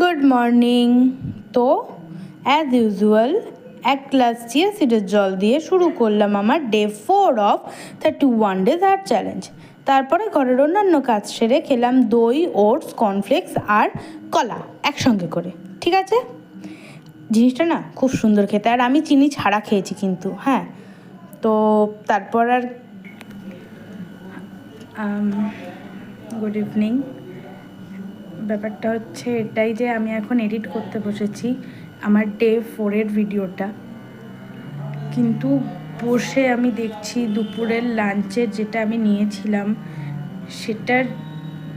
Good morning. তো as usual এক glass chia সিডের জল দিয়ে শুরু করলাম আমার day 4 of 31 days art challenge. তারপরে ঘরের অন্যান্য কাজ সেরে খেলাম দই, ওটস, কর্নফ্লেক্স আর কলা একসঙ্গে করে। ঠিক আছে, জিনিসটা না খুব সুন্দর খেতে, আর আমি চিনি ছাড়া খেয়েছি কিন্তু। হ্যাঁ, তো তারপর আর গুড ইভিনিং। ব্যাপারটা হচ্ছে এটাই যে আমি এখন এডিট করতে বসেছি আমার ডে 4-এর ভিডিওটা, কিন্তু বসে আমি দেখছি দুপুরের লাঞ্চের যেটা আমি নিয়েছিলাম সেটার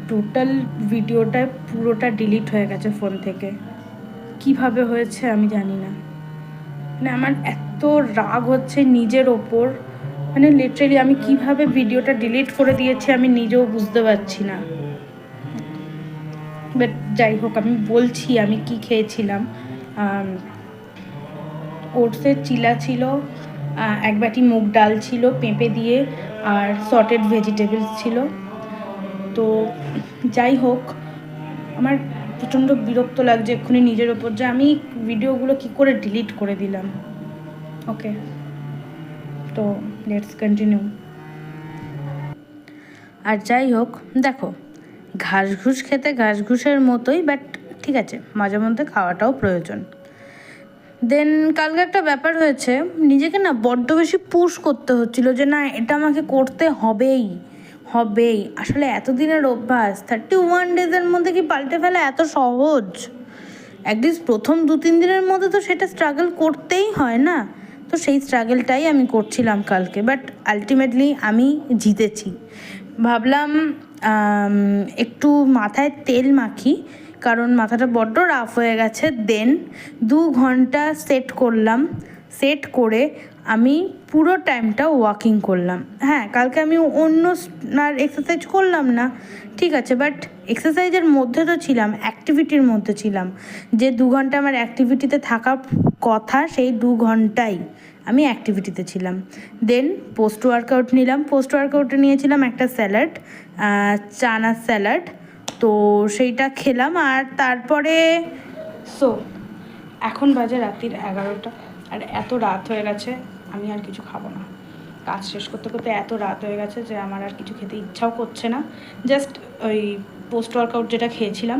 টোটাল ভিডিওটা পুরোটা ডিলিট হয়ে গেছে ফোন থেকে। কিভাবে হয়েছে আমি জানি না। মানে আমার এত রাগ হচ্ছে নিজের ওপর, মানে লিটারেলি আমি কিভাবে ভিডিওটা ডিলিট করে দিয়েছি আমি নিজেও বুঝতে পারছি না। বাট যাই হোক, আমি বলছি আমি কি খেয়েছিলাম। ওটসের চিলা ছিল, এক বাটি মুগ ডাল ছিল পেঁপে দিয়ে, আর সটেড ভেজিটেবলস ছিল। তো যাই হোক, আমার প্রচণ্ড বিরক্ত লাগছে এক্ষুনি নিজের ওপর যে আমি ভিডিওগুলো কি করে ডিলিট করে দিলাম। ওকে, তো লেটস কন্টিনিউ। আর যাই হোক, দেখো, ঘাস ঘুষ খেতে ঘাস ঘুষের মতোই, বাট ঠিক আছে, মাঝে মধ্যে খাওয়াটাও প্রয়োজন। দেন কালকে একটা ব্যাপার হয়েছে, নিজেকে না বড্ড বেশি পুশ করতে হচ্ছিল যে না এটা আমাকে করতে হবেই। আসলে এতদিনের অভ্যাস 31 ডেজের মধ্যে কি পাল্টে ফেলা এত সহজ? অ্যাটলিস্ট প্রথম 2-3 দিনের মধ্যে তো সেটা স্ট্রাগল করতেই হয় না। তো সেই স্ট্রাগলটাই আমি করছিলাম কালকে, বাট আলটিমেটলি আমি জিতেছি। ভাবলাম একটু মাথায় তেল মাখি, কারণ মাথাটা বড্ড রাফ হয়ে গেছে। দেন 2 ঘন্টা সেট করে আমি পুরো টাইমটা ওয়াকিং করলাম। হ্যাঁ, কালকে আমি অন্য আর এক্সারসাইজ করলাম না, ঠিক আছে, বাট এক্সারসাইজের মধ্যে তো ছিলাম, অ্যাক্টিভিটির মধ্যে ছিলাম। যে 2 ঘন্টা আমার অ্যাক্টিভিটিতে থাকার কথা, সেই 2 ঘন্টাই আমি অ্যাক্টিভিটিতে ছিলাম। দেন পোস্ট ওয়ার্কআউটে নিয়েছিলাম একটা স্যালাড, চানা স্যালাড। তো সেইটা খেলাম, আর তারপরে এখন বাজে রাত্রির 11টা, আর এত রাত হয়ে গেছে আমি আর কিছু খাবো না। কাজ শেষ করতে করতে এত রাত হয়ে গেছে যে আমার আর কিছু খেতে ইচ্ছাও করছে না। জাস্ট ওই পোস্ট ওয়ার্কআউট যেটা খেয়েছিলাম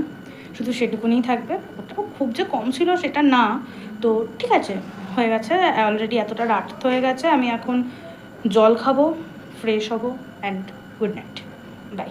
শুধু সেটুকুনিই থাকবে। ওটাও খুব যে কম ছিল সেটা না, তো ঠিক আছে, হয়ে গেছে অলরেডি, এতটা রাত হয়ে গেছে। আমি এখন জল খাবো, ফ্রেশ হবো, অ্যান্ড গুড নাইট, বাই।